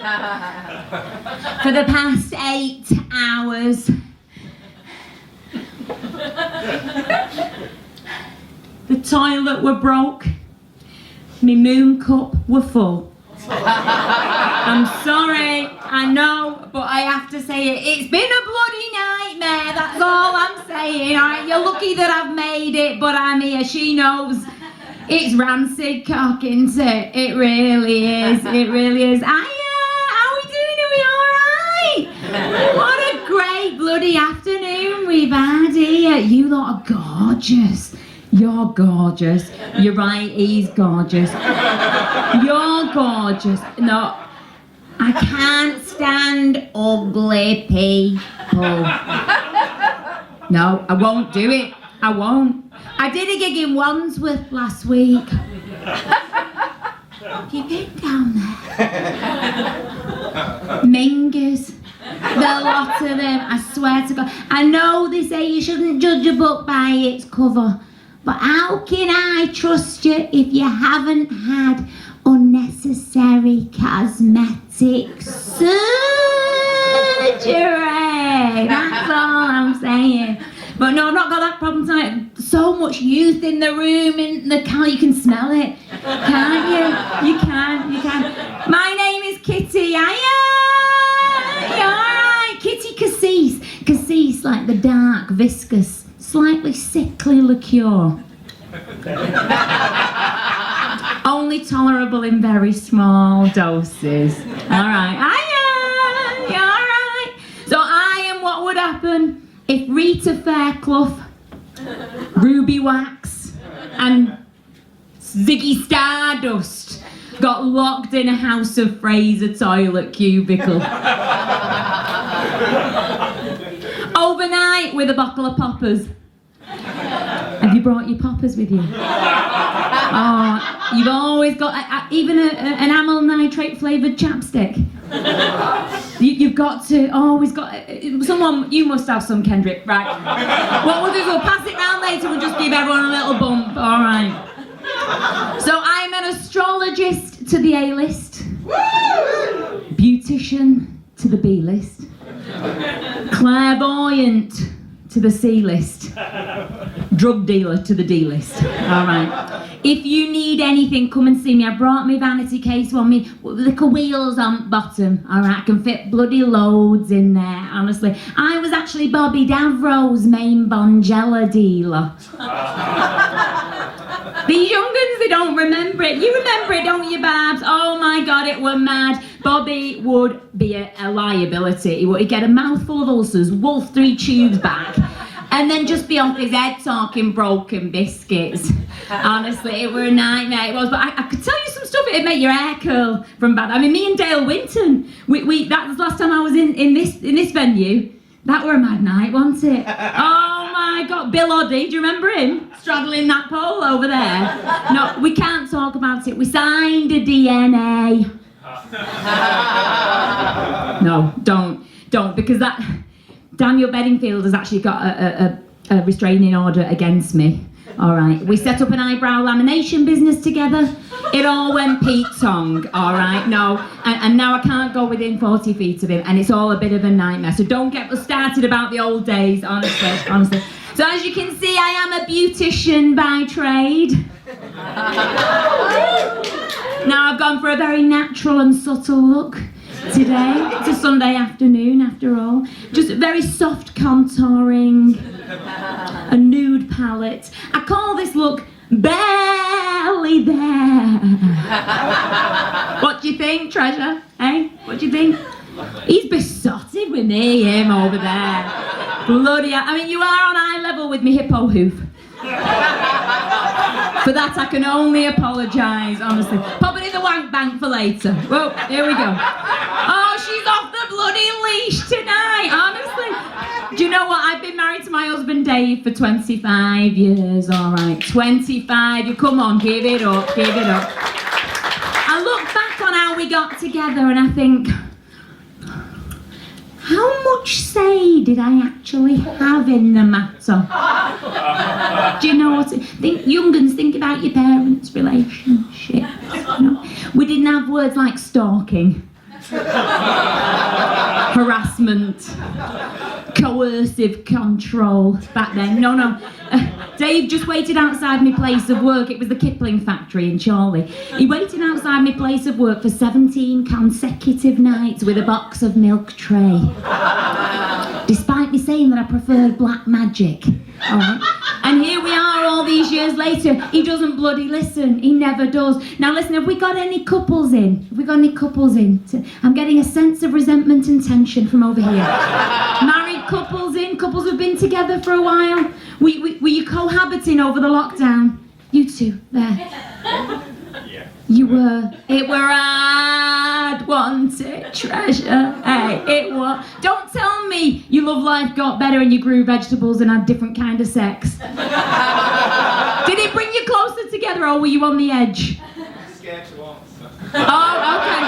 For the past 8 hours. The toilet were broke. My moon cup were full. I'm sorry, I know, but I have to say it. It's been a bloody nightmare, that's all I'm saying. Alright, you're lucky that I've made it, but I'm here, she knows. It's rancid cock, isn't it? It really is, it really is. How are we doing? Are we alright? What a great bloody afternoon we've had here. You lot are gorgeous. You're gorgeous. You're right, he's gorgeous. You're gorgeous. No, I can't stand ugly people. No, I won't do it. I won't. I did a gig in Wandsworth last week. Have you been down there? Mingers. The lot of them, I swear to God. I know they say you shouldn't judge a book by its cover. But how can I trust you if you haven't had unnecessary cosmetic surgery? That's all I'm saying. But no, I've not got that problem tonight. So much youth in the room, in the car, you can smell it. Can't you? You can. My name is Kitty. Hiya! You alright? Kitty Cassis. Cassis, like the dark, viscous, slightly sickly liqueur. Only tolerable in very small doses. Alright. Hiya! You alright? So I am what would happen if Rita Fairclough, Ruby Wax and Ziggy Stardust got locked in a House of Fraser toilet cubicle. Overnight with a bottle of poppers. Have you brought your poppers with you? Oh, you've always got even an amyl nitrate flavoured chapstick. You've got to always got someone. You must have some, Kendrick, right? What we'll do is we'll pass it round later. We'll just give everyone a little bump. All right. So I'm an astrologist to the A-list, beautician to the B-list, clairvoyant to the C-list, drug dealer to the D-list. All right. If you need anything, come and see me. I brought my vanity case on me, little wheels on bottom. All right, I can fit bloody loads in there, honestly. I was actually Bobby Davro's main Bonjela dealer. These young'uns, they don't remember it. You remember it, don't you, Babs? Oh my God, it were mad. Bobby would be a liability. He'd get a mouthful of ulcers, wolf 3 tubes back, and then just be off his head talking broken biscuits. Honestly, it were a nightmare, it was. But I could tell you some stuff, it'd make your hair curl from bad. I mean, me and Dale Winton, that was the last time I was in this venue. That were a mad night, wasn't it? Oh my God, Bill Oddie, do you remember him? Straddling that pole over there. No, we can't talk about it. We signed a DNA. No, don't, because that Daniel Bedingfield has actually got a restraining order against me. All right, we set up an eyebrow lamination business together. It all went Pete Tong, all right, no, and now I can't go within 40 feet of him, and it's all a bit of a nightmare. So don't get us started about the old days, honestly. So as you can see, I am a beautician by trade. Now I've gone for a very natural and subtle look today. It's a Sunday afternoon after all. Just very soft contouring, a nude palette. I call this look barely there. What do you think, Treasure? Eh? What do you think? He's besotted with me, him over there. Bloody hell. I mean, you are on eye level with me hippo hoof. For that I can only apologise, honestly. Pop it in the wank bank for later. Well, here we go. Oh, she's off the bloody leash tonight, honestly. Do you know what? I've been married to my husband Dave for 25 years, all right. 25, you come on, give it up. I look back on how we got together and I think, how much say did I actually have in the matter? Do you know what? Young'uns, think about your parents' relationships. You know? We didn't have words like stalking. harassment, coercive control back then. No. Dave just waited outside my place of work. It was the Kipling factory in Chorley. He waited outside my place of work for 17 consecutive nights with a box of milk tray. Despite me saying that I preferred black magic. All right? And here we are all these years later. He doesn't bloody listen. He never does. Now listen, have we got any couples in? Have we got any couples in? I'm getting a sense of resentment and tension from over here. Married couples in? Couples who've been together for a while? Were you cohabiting over the lockdown? You two, there. Yeah. You were. It were hard, wanted treasure. Hey, it was. Don't tell me your love life got better and you grew vegetables and had different kind of sex. Did it bring you closer together or were you on the edge? Scared to answer. Oh, okay.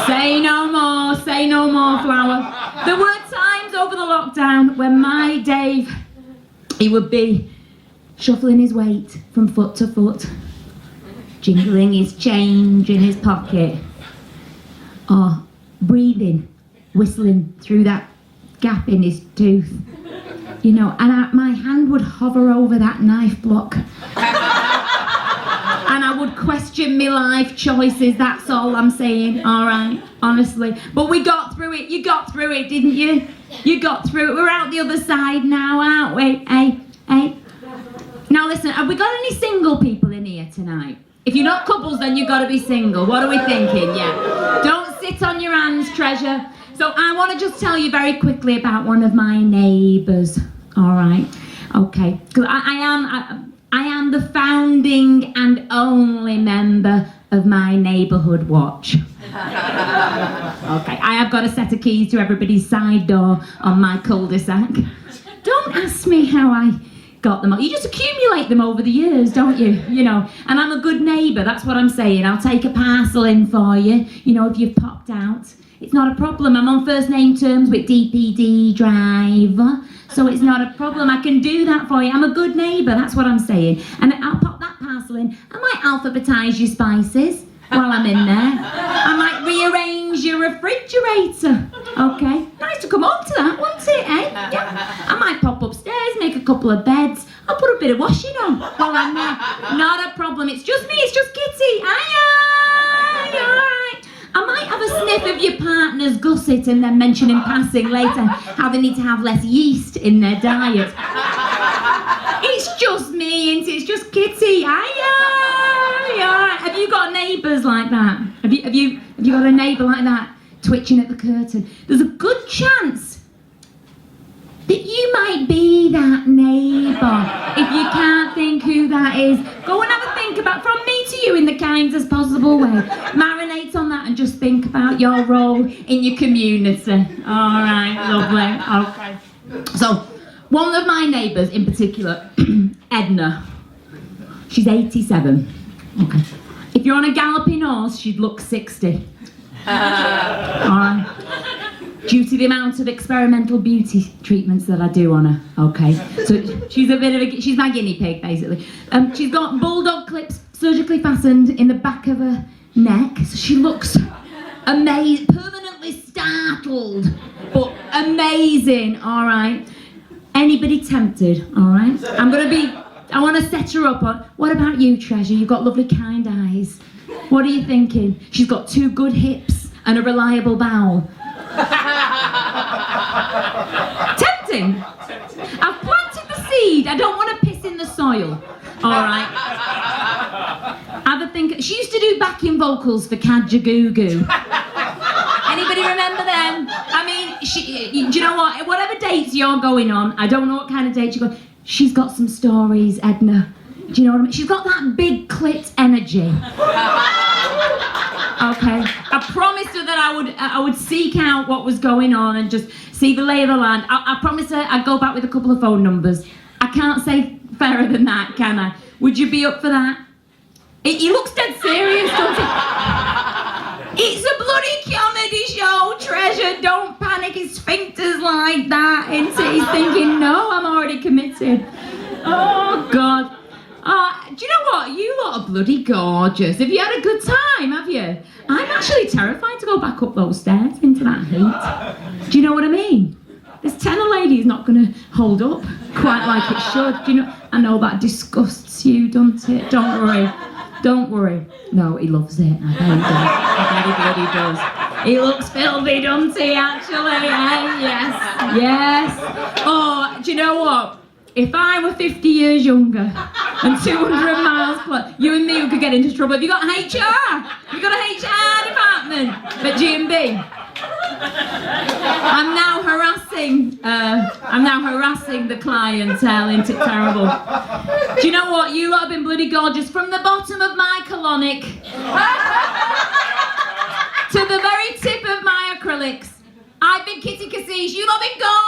Say no more, flower. There were times over the lockdown when my Dave, he would be shuffling his weight from foot to foot, jingling his change in his pocket, or breathing, whistling through that gap in his tooth, you know, and my hand would hover over that knife block. And I would question my life choices, that's all I'm saying, alright, honestly. But we got through it, you got through it, didn't you? You got through it, we're out the other side now, aren't we? Hey. Now listen, have we got any single people in here tonight? If you're not couples, then you've got to be single. What are we thinking? Yeah. Don't sit on your hands, treasure. So I want to just tell you very quickly about one of my neighbours, alright? Okay, because I am the founding and only member of my neighbourhood watch. Okay, I have got a set of keys to everybody's side door on my cul-de-sac. Don't ask me how I got them. You just accumulate them over the years, don't you? You know, and I'm a good neighbour, that's what I'm saying. I'll take a parcel in for you, you know, if you've popped out. It's not a problem. I'm on first name terms with DPD driver, so it's not a problem. I can do that for you. I'm a good neighbour, that's what I'm saying. And I'll pop that parcel in. I might alphabetise your spices while I'm in there. I might rearrange your refrigerator. Okay, nice to come home to that, wouldn't it, eh? Yeah. I might pop upstairs, make a couple of beds. I'll put a bit of washing on while I'm there. Not a problem. It's just me, it's just Kitty. Aye, alright. I might have a sniff of your partner's gusset and then mention in passing later how they need to have less yeast in their diet. It's just me, ain't it? It's just Kitty. Aye, alright. Have you got neighbours like that? Have you got a neighbour like that twitching at the curtain? There's a good chance that you might be that neighbour. If you can't think who that is, go and have a think about, from me to you in the kindest possible way. Marinate on that and just think about your role in your community. All right, lovely. Okay. So, one of my neighbours in particular, Edna, she's 87. Okay. If you're on a galloping horse, she'd look 60. All right. Due to the amount of experimental beauty treatments that I do on her, okay? So she's a bit of she's my guinea pig, basically. She's got bulldog clips surgically fastened in the back of her neck, so she looks amazing, permanently startled, but amazing, all right? Anybody tempted, all right? I want to set her up on, what about you, treasure? You've got lovely kind eyes. What are you thinking? She's got 2 good hips and a reliable bowel. Tempting. I've planted the seed. I don't want to piss in the soil. All right. Have a think. She used to do backing vocals for Kadja Goo Goo. Anybody remember them? I mean, do you know what? Whatever dates you're going on, I don't know what kind of dates you're going. She's got some stories, Edna. Do you know what I mean? She's got that big clit energy. Okay, I promised her that I would seek out what was going on and just see the lay of the land. I promised her I'd go back with a couple of phone numbers. I can't say fairer than that, can I? Would you be up for that? He looks dead serious, doesn't he? It's a bloody comedy show, treasure. Don't panic his sphincters like that, ain't it? He's thinking, no, I'm already committed. Oh, God. Do you know what? You lot are bloody gorgeous. Have you had a good time, have you? I'm actually terrified to go back up those stairs into that heat. Do you know what I mean? This tenor lady is not going to hold up quite like it should. Do you know? I know that disgusts you, doesn't it? Don't worry. Don't worry. No, he loves it. I bet he does. I bet he bloody does. He looks filthy, doesn't he, actually? Yes. Yes. Oh, do you know what? If I were 50 years younger and 200 miles plus, you and me could get into trouble. Have you got HR? Have you got a HR department at GnB? I'm now harassing the clientele, isn't it terrible? Do you know what? You lot have been bloody gorgeous from the bottom of my colonic to the very tip of my acrylics. I've been Kitty Cassis, you lot have been gorgeous.